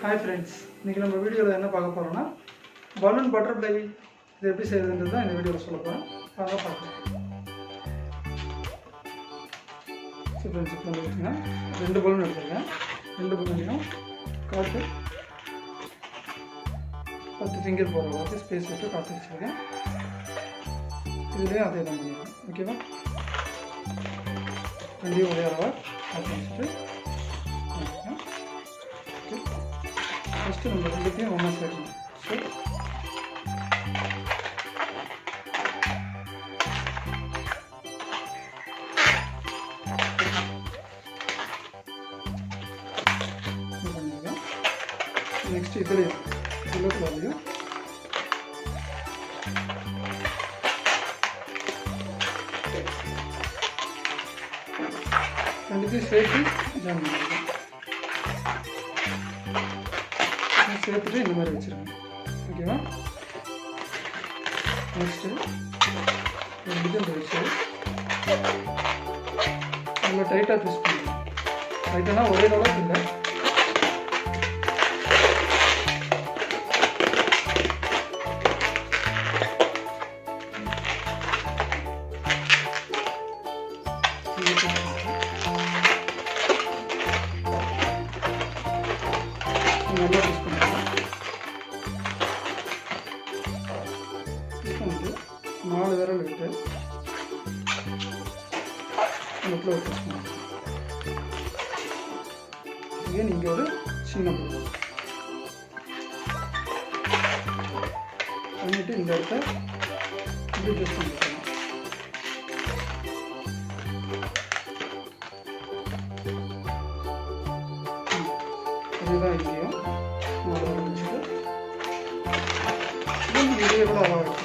Hi friends, இன்றைக்கி நம்ம வீடியோவில் என்ன பார்க்க போகிறோம்னா பலூன் பட்டர்ஃப்ளை இது எப்படி செய்யுதுன்றது தான் இந்த வீடியோவில் சொல்ல போகிறேன். வாங்க பார்க்கலாம். ஃப்ரெண்ட்ஸ் இப்போ வச்சுக்கோங்க, 2 பலூன் எடுத்துருக்கேன். 2 பலூனையும் காற்று 10 ஃபிங்கர் போகிற அளவுக்கு ஸ்பேஸ் விட்டு காற்று வச்சுருக்கேன். இதுலேயும் அதே தான் பண்ணிடுறேன். ஓகேவா? 2 ஒரே அளவாக காற்று வச்சுட்டு ஃபஸ்ட்டு நம்ம 2த்தையும் ஒன்றா சேர்க்கணும். ஸோ பண்ணிடுறேன். நெக்ஸ்ட் இதுலேயும் உள்ளத்துலையும் ரெண்டுத்தையும் சேர்த்து ஜாயின் பண்ணிடுறேன். சேர்த்துட்டு இந்த மாதிரி வச்சுருங்க. ஓகேவா? நெக்ஸ்ட்டு ரெண்டுத்தையும் வச்சு நல்லா டைட்டாக ட்விஸ்ட் பண்ணுங்க. டைட்டானா ஒரே அளவுக்கு இல்லை, நல்லா ட்விஸ்ட் பண்ணுங்க. ட்விஸ்ட் பண்ணிட்டு 4 விரல் விட்டு நெட்டில் ஒரு ட்விஸ்ட் பண்ணுங்க. இதே நீங்கள் ஒரு சின்ன போடுங்க பண்ணிவிட்டு இந்த இடத்த இப்படி ட்விஸ்ட் பண்ணிக்கலாம். இதுதான் இங்கேயும் இதே கூட அளவாக இருக்கும்.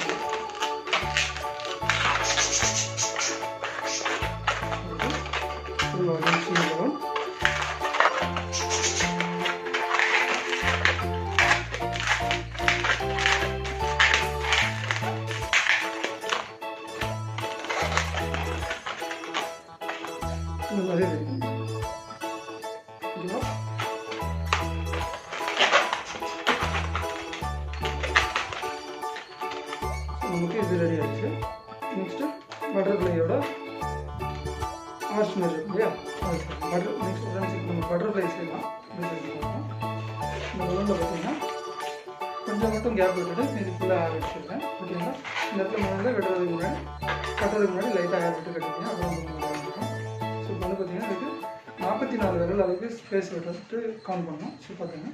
இந்த மாதிரி இருக்கும். ஓகேவா? நமக்கு இது ரெடி ஆகிடுச்சு. நெக்ஸ்ட்டு பட்டர்ஃப்ளையோட ஆர்ச் மாதிரி இருக்கு இல்லையா? நெக்ஸ்ட் ஃப்ரெண்ட்ஸ் இப்போ நம்ம பட்டர்ஃப்ளை செய்யலாம். இந்த பலூனில் பார்த்தீங்கன்னா கொஞ்சம் மட்டும் கேப் விட்டுட்டு இது ஃபுல்லாக ஏர் வச்சுருக்கேன். ஓகேங்களா? இந்த இடத்துல முதல்ல கட்டுறதுக்கு முன்னாடி லைட்டாக ஏர் விட்டு கட்டிங்க. அப்புறம் இருக்கும். ஸோ இப்போ வந்து பார்த்தீங்கன்னா இதுக்கு 44 விரல் அளவுக்கு ஸ்பேஸ் விட்டுட்டு கவுண்ட் பண்ணணும். ஸோ பார்த்தீங்கன்னா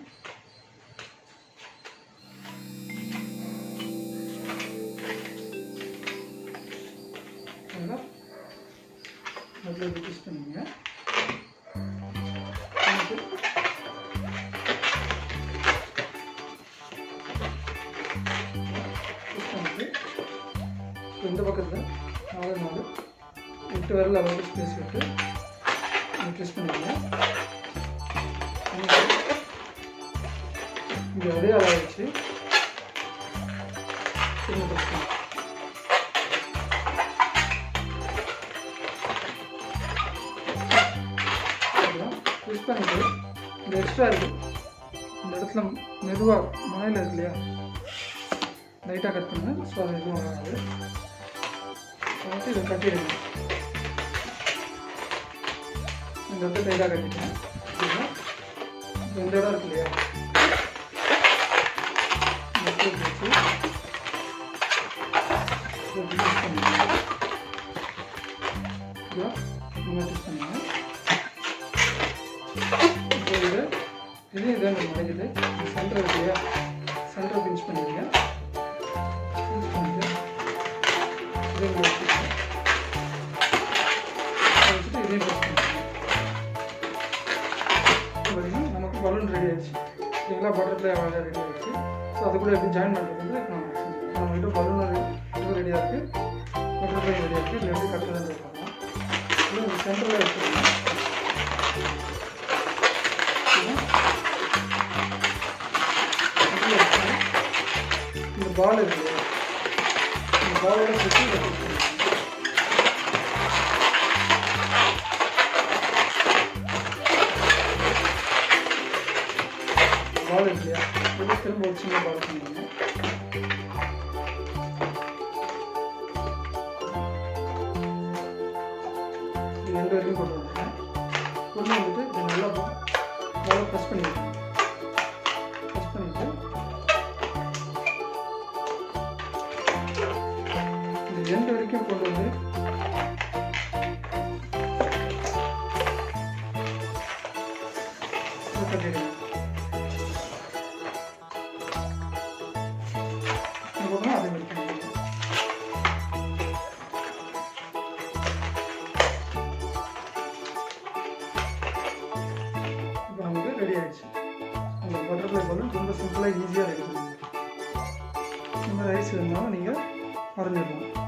அதில் யூஸ் பண்ணிங்க. இந்த பக்கத்தில் 8 விரல் அளவுக்கு ஸ்பேஸ் விட்டு ட்விஸ்ட் பண்ணிங்க. இங்கே அதே அளவு வச்சு திரும்ப ட்விஸ்ட் பண்ணுங்க. ட்விஸ்ட் பண்ணிட்டு இந்த எக்ஸ்ட்ரா இருக்குது இந்த இடத்துல மெதுவாக முனையில் இருக்கு இல்லையா, லைட்டாக கட் பண்ணுங்க. ஸோ அது எதுவும் ஆகாது. வந்துட்டு இதை கட்டிடுங்க. இந்த இடத்துல லைட்டாக கட்டிட்டேன். இந்த இடம் இருக்கு இல்லையா, வச்சு ட்விஸ்ட் பண்ணுங்க. ஓகேவா? நீங்கள் ட்விஸ்ட் பண்ணுங்க. இதே இதை நம்ம மடக்கிட்டு சென்டர் இருக்கு இல்லையா, சென்டரை பிஞ்ச் பண்ணிடுங்க. பிஞ்ச் பண்ணிட்டு இதே வச்சுட்டு இதே ட்விஸ்ட் பண்ணிடுங்க. பார்த்தீங்கன்னா நமக்கு பலூன் ரெடி ஆகிடுச்சு. சரிங்களா? பட்டர்ஃப்ளை அழகாக ரெடி ஆகிடுச்சு. ஸோ அது கூட எப்படி ஜாயின் பண்ணுறது வந்து நம்மகிட்ட பலூன் இது ரெடியாக இருக்குது, பட்டர்ஃப்ளை ரெடியாக இருக்குது. இதில் எப்படி கட்டுறதுன்னு பார்க்கலாம். இது சென்டரில் வச்சுருக்கோம். இந்த பால் இருக்கு, இந்த பாலோட சுற்றி பால் ஒரு சின்ன பால் பண்ணிடுங்க. இது எண்டு வரைக்கும் கொண்டு வந்துடுங்க. கொண்டு வந்துட்டு இது நல்லா ப்ரெஸ் பண்ணிடுங்க. ப்ரெஸ் பண்ணிவிட்டு இது எண்டு வரைக்கும் கொண்டு வந்து கட்டிடுங்க. அதுக்கப்புறம் அதே மாதிரி பண்ணிடுங்க. இப்போ நமக்கு ரெடி ஆகிடுச்சு. அந்த பட்டர்ஃப்ளை பலூன் ரொம்ப சிம்பிளாக ஈஸியாக ரெடி பண்ணுங்க. இந்த ரைஸ் இருந்தாலும் நீங்கள் வரைஞ்சிடலாம்.